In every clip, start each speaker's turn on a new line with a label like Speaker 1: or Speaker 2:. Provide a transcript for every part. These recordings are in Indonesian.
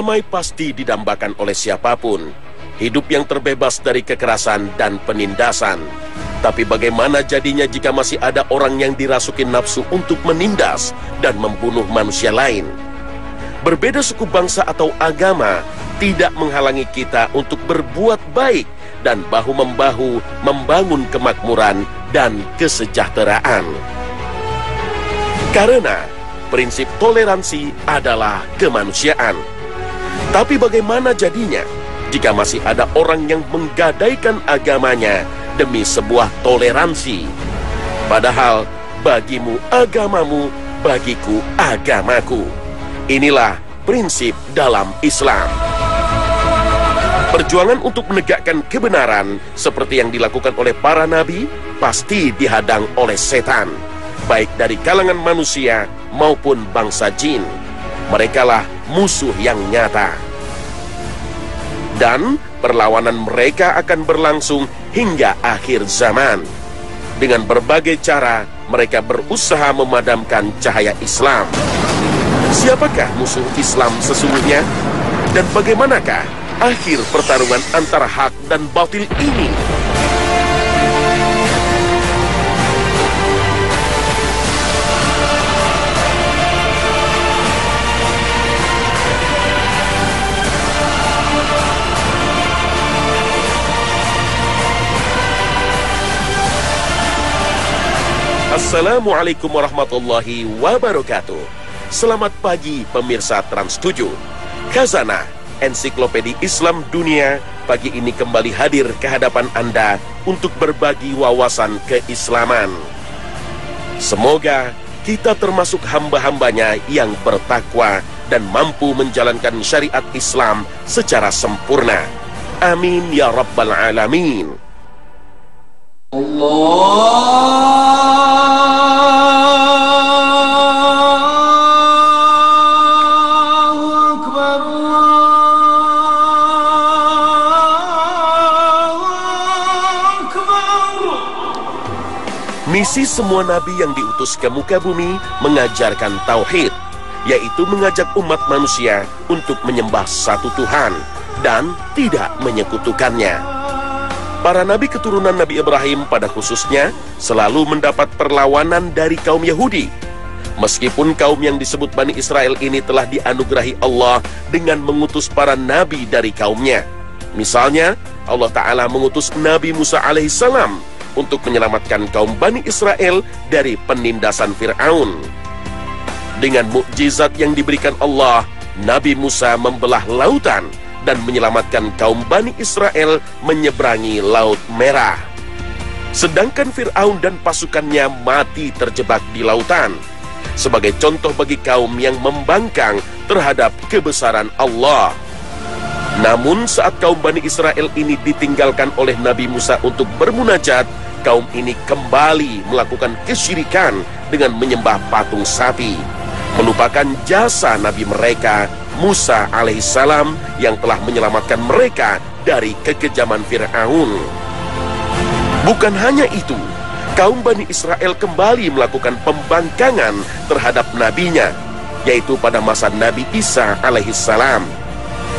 Speaker 1: Damai pasti didambakan oleh siapapun. Hidup yang terbebas dari kekerasan dan penindasan. Tapi bagaimana jadinya jika masih ada orang yang dirasuki nafsu untuk menindas dan membunuh manusia lain? Berbeda suku bangsa atau agama tidak menghalangi kita untuk berbuat baik dan bahu-membahu membangun kemakmuran dan kesejahteraan. Karena prinsip toleransi adalah kemanusiaan. Tapi bagaimana jadinya jika masih ada orang yang menggadaikan agamanya demi sebuah toleransi? Padahal bagimu agamamu, bagiku agamaku. Inilah prinsip dalam Islam. Perjuangan untuk menegakkan kebenaran seperti yang dilakukan oleh para nabi pasti dihadang oleh setan, baik dari kalangan manusia maupun bangsa jin. Merekalah musuh yang nyata. Dan perlawanan mereka akan berlangsung hingga akhir zaman. Dengan berbagai cara mereka berusaha memadamkan cahaya Islam. Siapakah musuh Islam sesungguhnya? Dan bagaimanakah akhir pertarungan antara hak dan batil ini? Assalamualaikum warahmatullahi wabarakatuh. Selamat pagi pemirsa Trans 7. Khazanah Ensiklopedia Islam Dunia pagi ini kembali hadir ke hadapan Anda untuk berbagi wawasan keislaman. Semoga kita termasuk hamba-hambanya yang bertakwa dan mampu menjalankan syariat Islam secara sempurna. Amin ya rabbal alamin. Misi semua nabi yang diutus ke muka bumi mengajarkan tauhid, yaitu mengajak umat manusia untuk menyembah satu Tuhan dan tidak menyekutukannya. Para nabi keturunan Nabi Ibrahim pada khususnya selalu mendapat perlawanan dari kaum Yahudi. Meskipun kaum yang disebut Bani Israel ini telah dianugerahi Allah dengan mengutus para nabi dari kaumnya. Misalnya, Allah Ta'ala mengutus Nabi Musa alaihissalam untuk menyelamatkan kaum Bani Israel dari penindasan Fir'aun. Dengan mukjizat yang diberikan Allah, Nabi Musa membelah lautan dan menyelamatkan kaum Bani Israel menyeberangi Laut Merah. Sedangkan Fir'aun dan pasukannya mati terjebak di lautan, sebagai contoh bagi kaum yang membangkang terhadap kebesaran Allah. Namun saat kaum Bani Israel ini ditinggalkan oleh Nabi Musa untuk bermunajat, kaum ini kembali melakukan kesyirikan dengan menyembah patung sapi, melupakan jasa Nabi mereka Musa alaihissalam yang telah menyelamatkan mereka dari kekejaman Fir'aun. Bukan hanya itu, kaum Bani Israel kembali melakukan pembangkangan terhadap nabinya, yaitu pada masa Nabi Isa alaihissalam.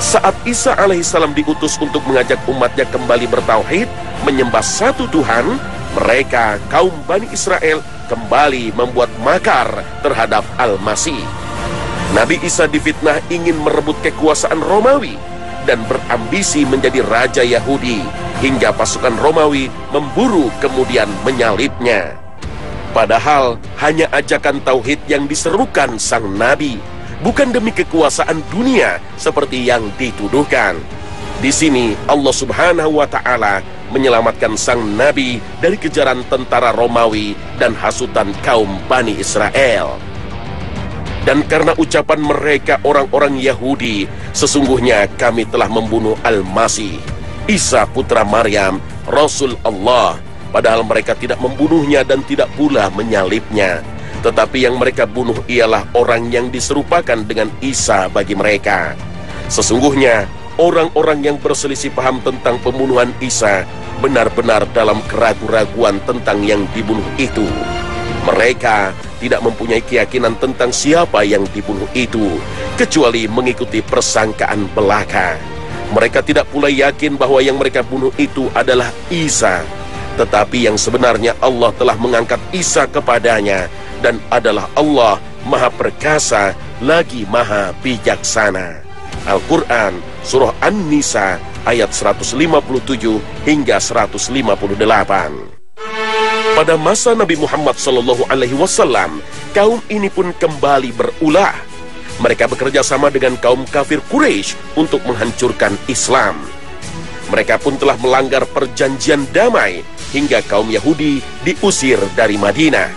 Speaker 1: Saat Isa alaihissalam diutus untuk mengajak umatnya kembali bertauhid, menyembah satu Tuhan, mereka, kaum Bani Israel, kembali membuat makar terhadap Al-Masih. Nabi Isa difitnah ingin merebut kekuasaan Romawi dan berambisi menjadi raja Yahudi, hingga pasukan Romawi memburu kemudian menyalibnya. Padahal hanya ajakan tauhid yang diserukan sang Nabi, bukan demi kekuasaan dunia seperti yang dituduhkan. Di sini Allah Subhanahu wa Ta'ala menyelamatkan sang Nabi dari kejaran tentara Romawi dan hasutan kaum Bani Israel. Dan karena ucapan mereka orang-orang Yahudi, sesungguhnya kami telah membunuh Al-Masih, Isa putra Maryam, Rasul Allah, padahal mereka tidak membunuhnya dan tidak pula menyalibnya. Tetapi yang mereka bunuh ialah orang yang diserupakan dengan Isa bagi mereka. Sesungguhnya orang-orang yang berselisih paham tentang pembunuhan Isa benar-benar dalam keraguan-raguan tentang yang dibunuh itu. Mereka tidak mempunyai keyakinan tentang siapa yang dibunuh itu, kecuali mengikuti persangkaan belaka. Mereka tidak pula yakin bahwa yang mereka bunuh itu adalah Isa, tetapi yang sebenarnya Allah telah mengangkat Isa kepadanya, dan adalah Allah Maha Perkasa lagi Maha Bijaksana. Al-Quran Surah An-Nisa ayat 157 hingga 158. Pada masa Nabi Muhammad SAW, kaum ini pun kembali berulah. Mereka bekerja sama dengan kaum kafir Quraisy untuk menghancurkan Islam. Mereka pun telah melanggar perjanjian damai hingga kaum Yahudi diusir dari Madinah.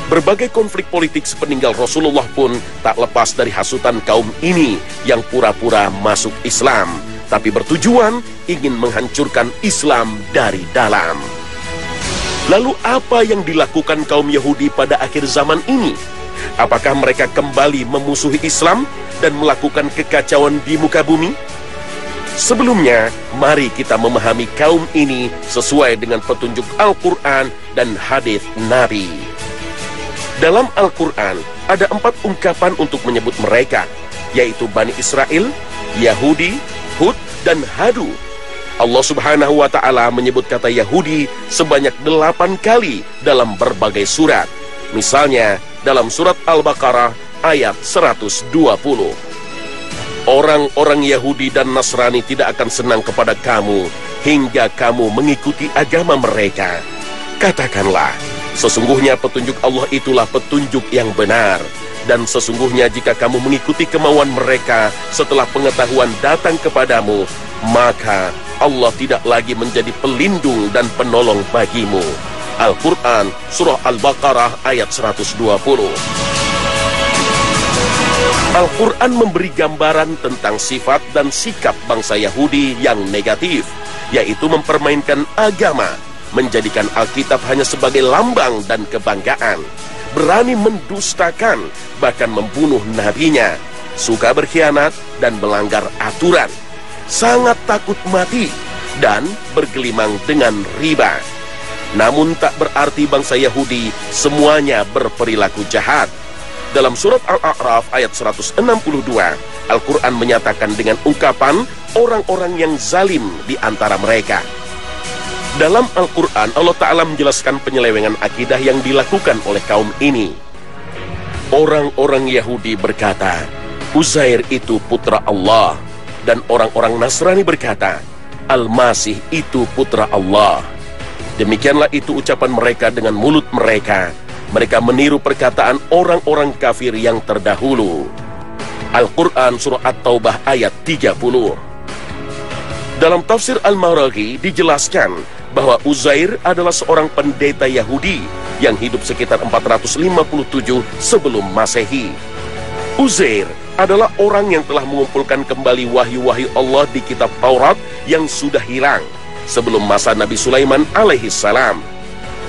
Speaker 1: Berbagai konflik politik sepeninggal Rasulullah pun tak lepas dari hasutan kaum ini yang pura-pura masuk Islam, tapi bertujuan ingin menghancurkan Islam dari dalam. Lalu apa yang dilakukan kaum Yahudi pada akhir zaman ini? Apakah mereka kembali memusuhi Islam dan melakukan kekacauan di muka bumi? Sebelumnya, mari kita memahami kaum ini sesuai dengan petunjuk Al-Quran dan hadits Nabi. Dalam Al-Quran, ada 4 ungkapan untuk menyebut mereka, yaitu Bani Israel, Yahudi, Hud, dan Hadu. Allah Subhanahu wa Ta'ala menyebut kata Yahudi sebanyak 8 kali dalam berbagai surat. Misalnya, dalam surat Al-Baqarah ayat 120. Orang-orang Yahudi dan Nasrani tidak akan senang kepada kamu hingga kamu mengikuti agama mereka. Katakanlah, sesungguhnya petunjuk Allah itulah petunjuk yang benar. Dan sesungguhnya jika kamu mengikuti kemauan mereka setelah pengetahuan datang kepadamu, maka Allah tidak lagi menjadi pelindung dan penolong bagimu. Al-Quran Surah Al-Baqarah ayat 120. Al-Quran memberi gambaran tentang sifat dan sikap bangsa Yahudi yang negatif, yaitu mempermainkan agama, menjadikan Alkitab hanya sebagai lambang dan kebanggaan, berani mendustakan, bahkan membunuh nabinya, suka berkhianat dan melanggar aturan, sangat takut mati, dan bergelimang dengan riba. Namun tak berarti bangsa Yahudi semuanya berperilaku jahat. Dalam surat Al-A'raf ayat 162, Al-Quran menyatakan dengan ungkapan orang-orang yang zalim di antara mereka. Dalam Al-Quran, Allah Ta'ala menjelaskan penyelewengan akidah yang dilakukan oleh kaum ini. Orang-orang Yahudi berkata, Uzair itu putra Allah. Dan orang-orang Nasrani berkata, Al-Masih itu putra Allah. Demikianlah itu ucapan mereka dengan mulut mereka. Mereka meniru perkataan orang-orang kafir yang terdahulu. Al-Quran Surah At-Taubah ayat 30. Dalam tafsir Al-Maraghi dijelaskan bahwa Uzair adalah seorang pendeta Yahudi yang hidup sekitar 457 sebelum Masehi. Uzair adalah orang yang telah mengumpulkan kembali wahyu-wahyu Allah di kitab Taurat yang sudah hilang sebelum masa Nabi Sulaiman alaihissalam.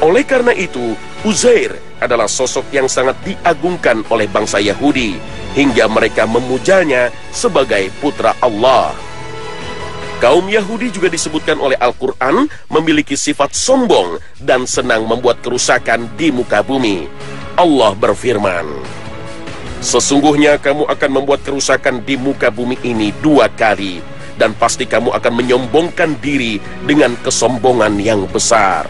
Speaker 1: Oleh karena itu, Uzair adalah sosok yang sangat diagungkan oleh bangsa Yahudi hingga mereka memujanya sebagai putra Allah. Kaum Yahudi juga disebutkan oleh Al-Quran memiliki sifat sombong dan senang membuat kerusakan di muka bumi. Allah berfirman, sesungguhnya kamu akan membuat kerusakan di muka bumi ini 2 kali, dan pasti kamu akan menyombongkan diri dengan kesombongan yang besar.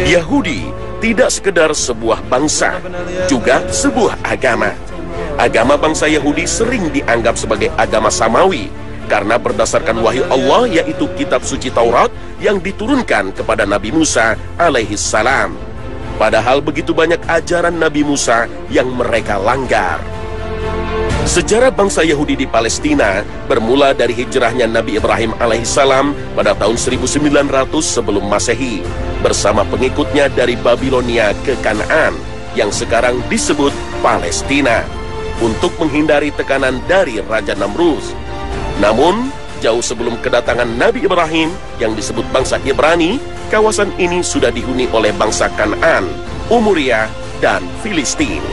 Speaker 1: Yahudi tidak sekedar sebuah bangsa, juga sebuah agama. Agama bangsa Yahudi sering dianggap sebagai agama samawi karena berdasarkan wahyu Allah, yaitu kitab suci Taurat yang diturunkan kepada Nabi Musa alaihissalam. Padahal begitu banyak ajaran Nabi Musa yang mereka langgar. Sejarah bangsa Yahudi di Palestina bermula dari hijrahnya Nabi Ibrahim alaihissalam pada tahun 1900 sebelum Masehi bersama pengikutnya dari Babilonia ke Kanaan yang sekarang disebut Palestina, untuk menghindari tekanan dari Raja Namrus. Namun, jauh sebelum kedatangan Nabi Ibrahim yang disebut bangsa Ibrani, kawasan ini sudah dihuni oleh bangsa Kanaan, Umuria, dan Filistin.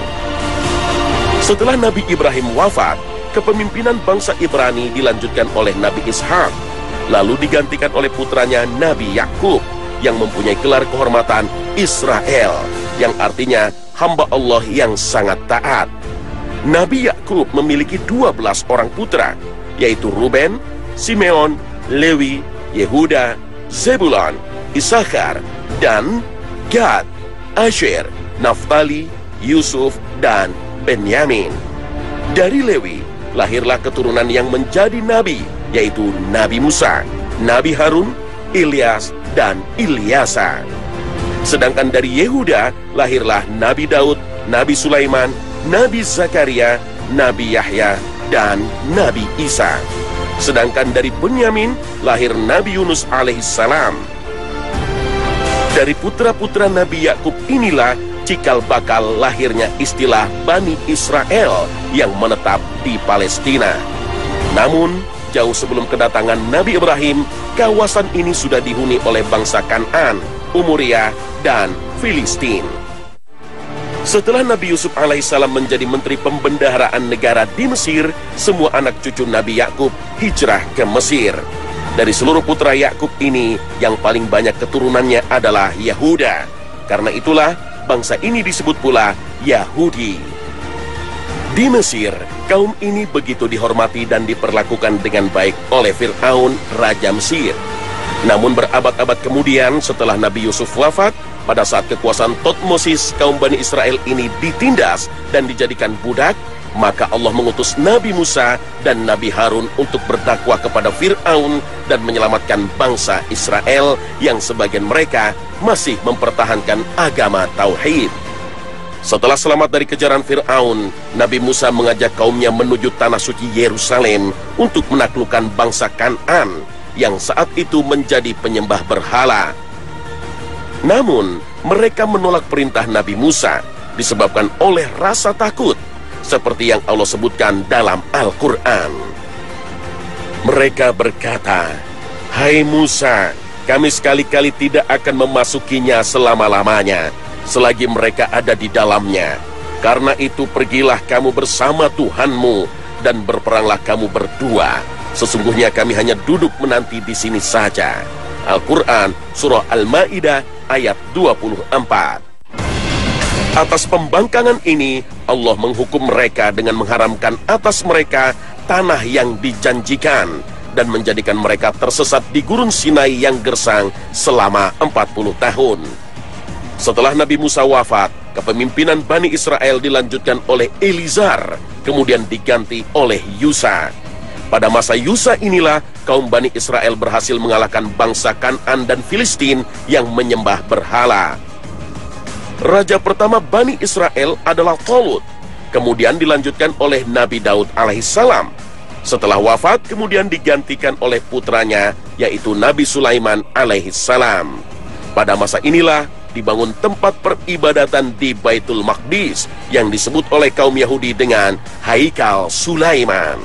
Speaker 1: Setelah Nabi Ibrahim wafat, kepemimpinan bangsa Ibrani dilanjutkan oleh Nabi Ishak. lalu digantikan oleh putranya Nabi Yakub yang mempunyai gelar kehormatan Israel, yang artinya hamba Allah yang sangat taat. Nabi Yakub memiliki 12 orang putra, yaitu Ruben, Simeon, Lewi, Yehuda, Zebulon, Issakhar, dan Gad, Asher, Naftali, Yusuf, dan Benyamin. Dari Lewi lahirlah keturunan yang menjadi nabi, yaitu Nabi Musa, Nabi Harun, Ilyas, dan Ilyasa. Sedangkan dari Yehuda lahirlah Nabi Daud, Nabi Sulaiman, Nabi Zakaria, Nabi Yahya, dan Nabi Isa. Sedangkan dari Benyamin lahir Nabi Yunus alaihissalam. Dari putra-putra Nabi Yakub inilah cikal bakal lahirnya istilah Bani Israel yang menetap di Palestina. Namun, jauh sebelum kedatangan Nabi Ibrahim, kawasan ini sudah dihuni oleh bangsa Kan'an, Umuria, dan Filistin. Setelah Nabi Yusuf alaihissalam menjadi menteri pembendaharaan negara di Mesir, semua anak cucu Nabi Yakub hijrah ke Mesir. Dari seluruh putra Yakub ini, yang paling banyak keturunannya adalah Yahuda. Karena itulah, bangsa ini disebut pula Yahudi. Di Mesir, kaum ini begitu dihormati dan diperlakukan dengan baik oleh Fir'aun, Raja Mesir. Namun berabad-abad kemudian setelah Nabi Yusuf wafat, pada saat kekuasaan Thutmosis, kaum Bani Israel ini ditindas dan dijadikan budak, maka Allah mengutus Nabi Musa dan Nabi Harun untuk berdakwah kepada Fir'aun dan menyelamatkan bangsa Israel yang sebagian mereka masih mempertahankan agama Tauhid. Setelah selamat dari kejaran Fir'aun, Nabi Musa mengajak kaumnya menuju tanah suci Yerusalem untuk menaklukkan bangsa Kan'an yang saat itu menjadi penyembah berhala. Namun, mereka menolak perintah Nabi Musa disebabkan oleh rasa takut, seperti yang Allah sebutkan dalam Al-Quran. Mereka berkata, "Hai Musa, kami sekali-kali tidak akan memasukinya selama-lamanya, selagi mereka ada di dalamnya. Karena itu pergilah kamu bersama Tuhanmu, dan berperanglah kamu berdua. Sesungguhnya kami hanya duduk menanti di sini saja." Al-Quran, Surah Al-Ma'idah, ayat 24. Atas pembangkangan ini, Allah menghukum mereka dengan mengharamkan atas mereka tanah yang dijanjikan dan menjadikan mereka tersesat di gurun Sinai yang gersang selama 40 tahun. Setelah Nabi Musa wafat, kepemimpinan Bani Israel dilanjutkan oleh Elizar, kemudian diganti oleh Yusa. Pada masa Yusa inilah kaum Bani Israel berhasil mengalahkan bangsa Kan'an dan Filistin yang menyembah berhala. Raja pertama Bani Israel adalah Tolut, kemudian dilanjutkan oleh Nabi Daud alaihissalam. Setelah wafat, kemudian digantikan oleh putranya, yaitu Nabi Sulaiman alaihissalam. Pada masa inilah dibangun tempat peribadatan di Baitul Maqdis yang disebut oleh kaum Yahudi dengan Haikal Sulaiman.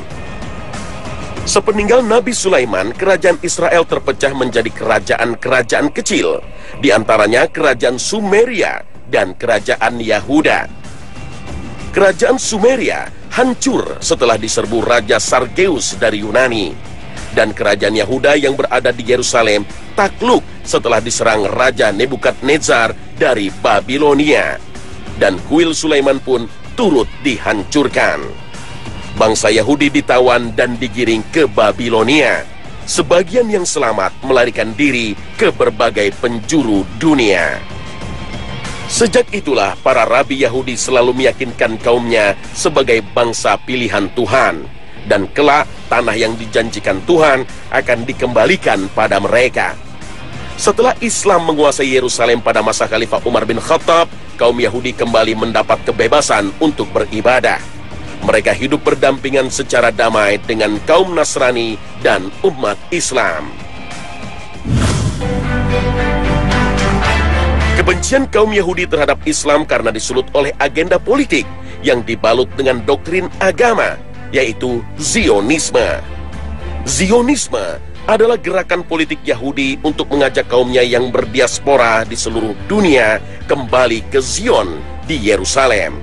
Speaker 1: Sepeninggal Nabi Sulaiman, kerajaan Israel terpecah menjadi kerajaan-kerajaan kecil, di antaranya kerajaan Sumeria dan kerajaan Yahuda. Kerajaan Sumeria hancur setelah diserbu Raja Sargeus dari Yunani, dan kerajaan Yahuda yang berada di Yerusalem takluk setelah diserang Raja Nebukadnezar dari Babilonia, dan kuil Sulaiman pun turut dihancurkan. Bangsa Yahudi ditawan dan digiring ke Babilonia. Sebagian yang selamat melarikan diri ke berbagai penjuru dunia. Sejak itulah para rabi Yahudi selalu meyakinkan kaumnya sebagai bangsa pilihan Tuhan, dan kelak tanah yang dijanjikan Tuhan akan dikembalikan pada mereka. Setelah Islam menguasai Yerusalem pada masa Khalifah Umar bin Khattab, kaum Yahudi kembali mendapat kebebasan untuk beribadah. Mereka hidup berdampingan secara damai dengan kaum Nasrani dan umat Islam. Kebencian kaum Yahudi terhadap Islam karena disulut oleh agenda politik yang dibalut dengan doktrin agama, yaitu Zionisme. Zionisme adalah gerakan politik Yahudi untuk mengajak kaumnya yang berdiaspora di seluruh dunia kembali ke Zion di Yerusalem.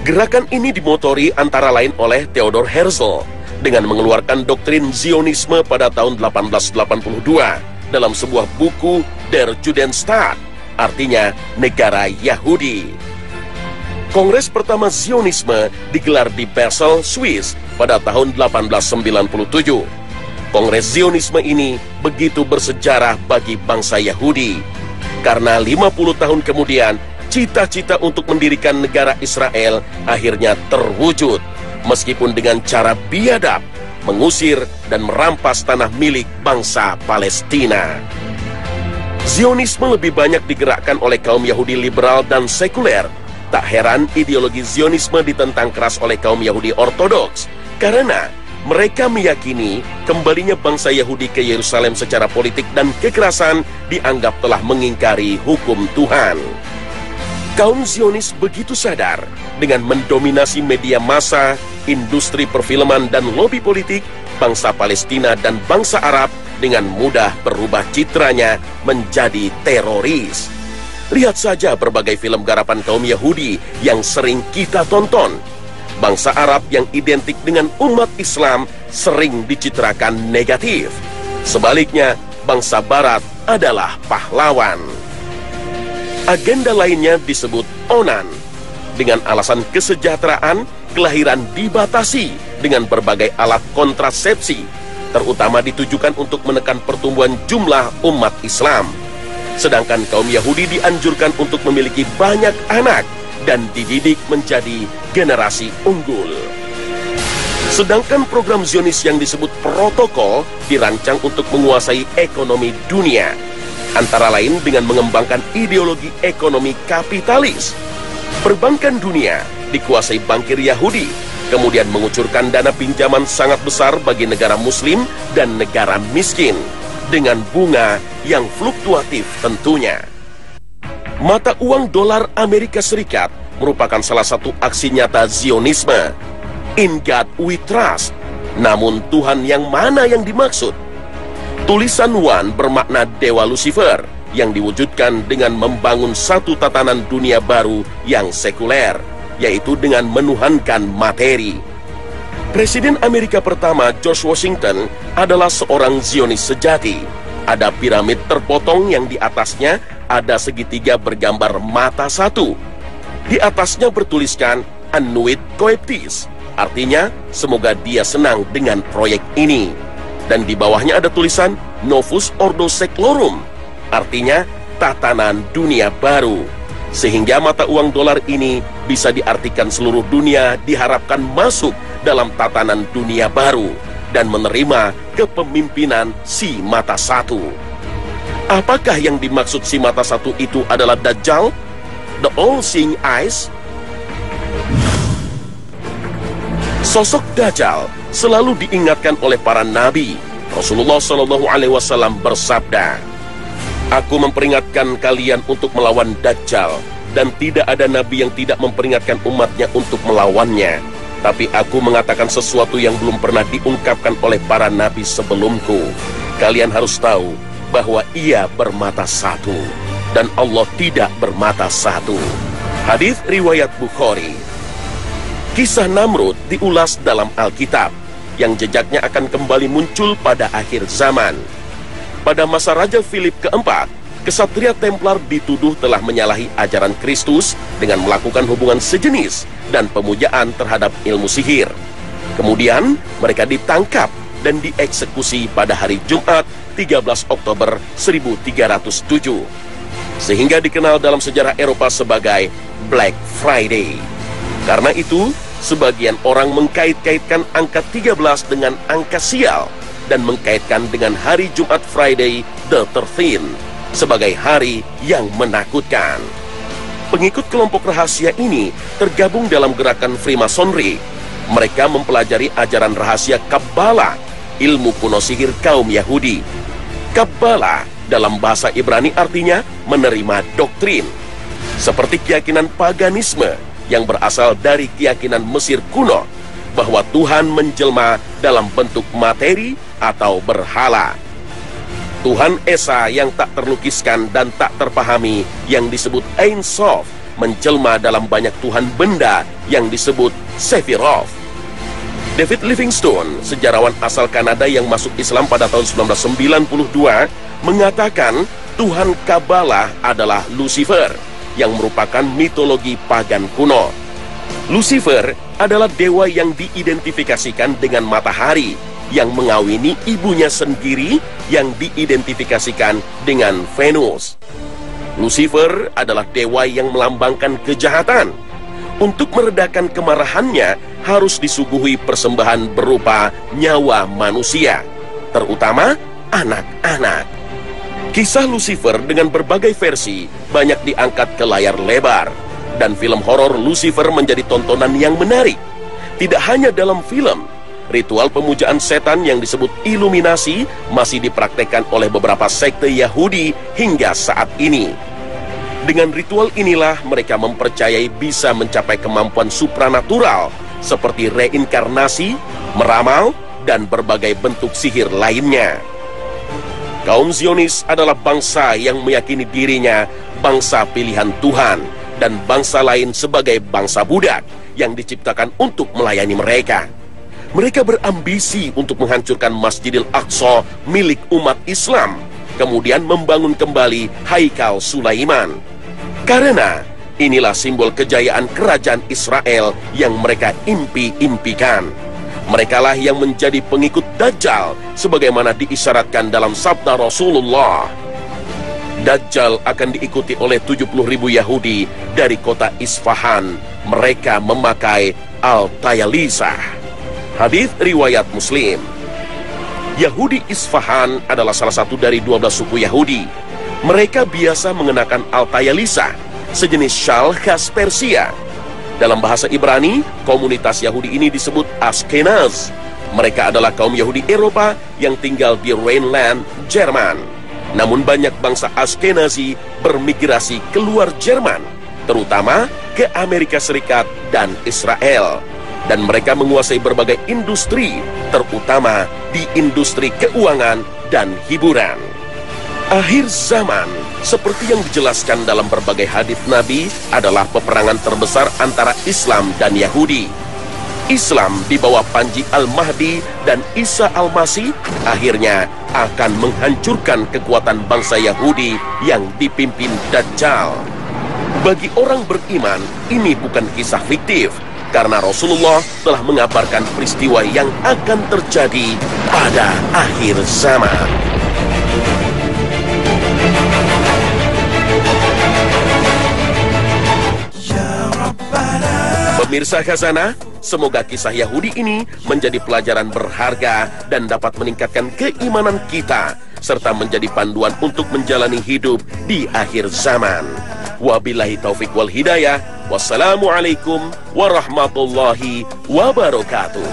Speaker 1: Gerakan ini dimotori antara lain oleh Theodor Herzl dengan mengeluarkan doktrin Zionisme pada tahun 1882 dalam sebuah buku Der Judenstaat, artinya negara Yahudi. Kongres pertama Zionisme digelar di Basel, Swiss pada tahun 1897. Kongres Zionisme ini begitu bersejarah bagi bangsa Yahudi, karena 50 tahun kemudian cita-cita untuk mendirikan negara Israel akhirnya terwujud, meskipun dengan cara biadab, mengusir dan merampas tanah milik bangsa Palestina. Zionisme lebih banyak digerakkan oleh kaum Yahudi liberal dan sekuler. Tak heran ideologi Zionisme ditentang keras oleh kaum Yahudi Ortodoks, karena mereka meyakini kembalinya bangsa Yahudi ke Yerusalem secara politik dan kekerasan dianggap telah mengingkari hukum Tuhan. Kaum Zionis begitu sadar, dengan mendominasi media massa, industri perfilman dan lobi politik, bangsa Palestina dan bangsa Arab dengan mudah berubah citranya menjadi teroris. Lihat saja berbagai film garapan kaum Yahudi yang sering kita tonton. Bangsa Arab yang identik dengan umat Islam sering dicitrakan negatif. Sebaliknya, bangsa Barat adalah pahlawan. Agenda lainnya disebut Onan. Dengan alasan kesejahteraan, kelahiran dibatasi dengan berbagai alat kontrasepsi, terutama ditujukan untuk menekan pertumbuhan jumlah umat Islam. Sedangkan kaum Yahudi dianjurkan untuk memiliki banyak anak dan dididik menjadi generasi unggul. Sedangkan program Zionis yang disebut protokol dirancang untuk menguasai ekonomi dunia, antara lain dengan mengembangkan ideologi ekonomi kapitalis. Perbankan dunia dikuasai bankir Yahudi, kemudian mengucurkan dana pinjaman sangat besar bagi negara muslim dan negara miskin, dengan bunga yang fluktuatif tentunya. Mata uang dolar Amerika Serikat merupakan salah satu aksi nyata Zionisme. In God we trust. Namun Tuhan yang mana yang dimaksud? Tulisan Wan bermakna Dewa Lucifer yang diwujudkan dengan membangun satu tatanan dunia baru yang sekuler, yaitu dengan menuhankan materi. Presiden Amerika pertama George Washington adalah seorang Zionis sejati. Ada piramid terpotong yang di atasnya ada segitiga bergambar mata satu. Di atasnya bertuliskan Annuit Coeptis, artinya semoga dia senang dengan proyek ini. Dan di bawahnya ada tulisan Novus Ordo Seclorum, artinya tatanan dunia baru. Sehingga mata uang dolar ini bisa diartikan seluruh dunia diharapkan masuk dalam tatanan dunia baru dan menerima kepemimpinan si mata satu. Apakah yang dimaksud si mata satu itu adalah Dajjal? The All-Seeing Eyes? Sosok Dajjal selalu diingatkan oleh para nabi. Rasulullah SAW bersabda, "Aku memperingatkan kalian untuk melawan Dajjal, dan tidak ada nabi yang tidak memperingatkan umatnya untuk melawannya. Tapi aku mengatakan sesuatu yang belum pernah diungkapkan oleh para nabi sebelumku. Kalian harus tahu bahwa ia bermata satu, dan Allah tidak bermata satu." Hadis riwayat Bukhari. Kisah Namrud diulas dalam Alkitab, yang jejaknya akan kembali muncul pada akhir zaman. Pada masa Raja Philip keempat, kesatria Templar dituduh telah menyalahi ajaran Kristus dengan melakukan hubungan sejenis dan pemujaan terhadap ilmu sihir. Kemudian mereka ditangkap dan dieksekusi pada hari Jumat 13 Oktober 1307, sehingga dikenal dalam sejarah Eropa sebagai Black Friday. Karena itu, sebagian orang mengkait-kaitkan angka 13 dengan angka sial dan mengkaitkan dengan hari Jumat Friday the 13th sebagai hari yang menakutkan. Pengikut kelompok rahasia ini tergabung dalam gerakan Freemasonry. Mereka mempelajari ajaran rahasia Kabbalah, ilmu kuno sihir kaum Yahudi. Kabbalah dalam bahasa Ibrani artinya menerima doktrin, seperti keyakinan paganisme yang berasal dari keyakinan Mesir kuno bahwa Tuhan menjelma dalam bentuk materi atau berhala. Tuhan Esa yang tak terlukiskan dan tak terpahami yang disebut Ein Sof menjelma dalam banyak Tuhan benda yang disebut Sephiroth. David Livingstone, sejarawan asal Kanada yang masuk Islam pada tahun 1992, mengatakan Tuhan Kabbalah adalah Lucifer, yang merupakan mitologi pagan kuno. Lucifer adalah dewa yang diidentifikasikan dengan matahari, yang mengawini ibunya sendiri yang diidentifikasikan dengan Venus. Lucifer adalah dewa yang melambangkan kejahatan. Untuk meredakan kemarahannya, harus disuguhi persembahan berupa nyawa manusia, terutama anak-anak. Kisah Lucifer dengan berbagai versi banyak diangkat ke layar lebar, dan film horor Lucifer menjadi tontonan yang menarik. Tidak hanya dalam film, ritual pemujaan setan yang disebut Illuminasi masih dipraktekkan oleh beberapa sekte Yahudi hingga saat ini. Dengan ritual inilah mereka mempercayai bisa mencapai kemampuan supranatural seperti reinkarnasi, meramal, dan berbagai bentuk sihir lainnya. Kaum Zionis adalah bangsa yang meyakini dirinya bangsa pilihan Tuhan dan bangsa lain sebagai bangsa budak yang diciptakan untuk melayani mereka. Mereka berambisi untuk menghancurkan Masjidil Aqsa milik umat Islam, kemudian membangun kembali Haikal Sulaiman. Karena inilah simbol kejayaan kerajaan Israel yang mereka impi-impikan. Merekalah yang menjadi pengikut Dajjal sebagaimana diisyaratkan dalam sabda Rasulullah. Dajjal akan diikuti oleh 70.000 Yahudi dari kota Isfahan. Mereka memakai Al-Tayalisah. Hadits riwayat Muslim. Yahudi Isfahan adalah salah satu dari 12 suku Yahudi. Mereka biasa mengenakan Al-Tayalisah, sejenis syal khas Persia. Dalam bahasa Ibrani, komunitas Yahudi ini disebut Ashkenaz. Mereka adalah kaum Yahudi Eropa yang tinggal di Rhineland, Jerman. Namun banyak bangsa Ashkenazi bermigrasi keluar Jerman, terutama ke Amerika Serikat dan Israel. Dan mereka menguasai berbagai industri, terutama di industri keuangan dan hiburan. Akhir zaman, seperti yang dijelaskan dalam berbagai hadits Nabi, adalah peperangan terbesar antara Islam dan Yahudi. Islam di bawah Panji Al-Mahdi dan Isa Al-Masih akhirnya akan menghancurkan kekuatan bangsa Yahudi yang dipimpin Dajjal. Bagi orang beriman, ini bukan kisah fiktif, karena Rasulullah telah mengabarkan peristiwa yang akan terjadi pada akhir zaman. Pemirsa Khazanah, semoga kisah Yahudi ini menjadi pelajaran berharga dan dapat meningkatkan keimanan kita, serta menjadi panduan untuk menjalani hidup di akhir zaman. Wabillahi taufiq wal hidayah. Wassalamualaikum warahmatullahi wabarakatuh.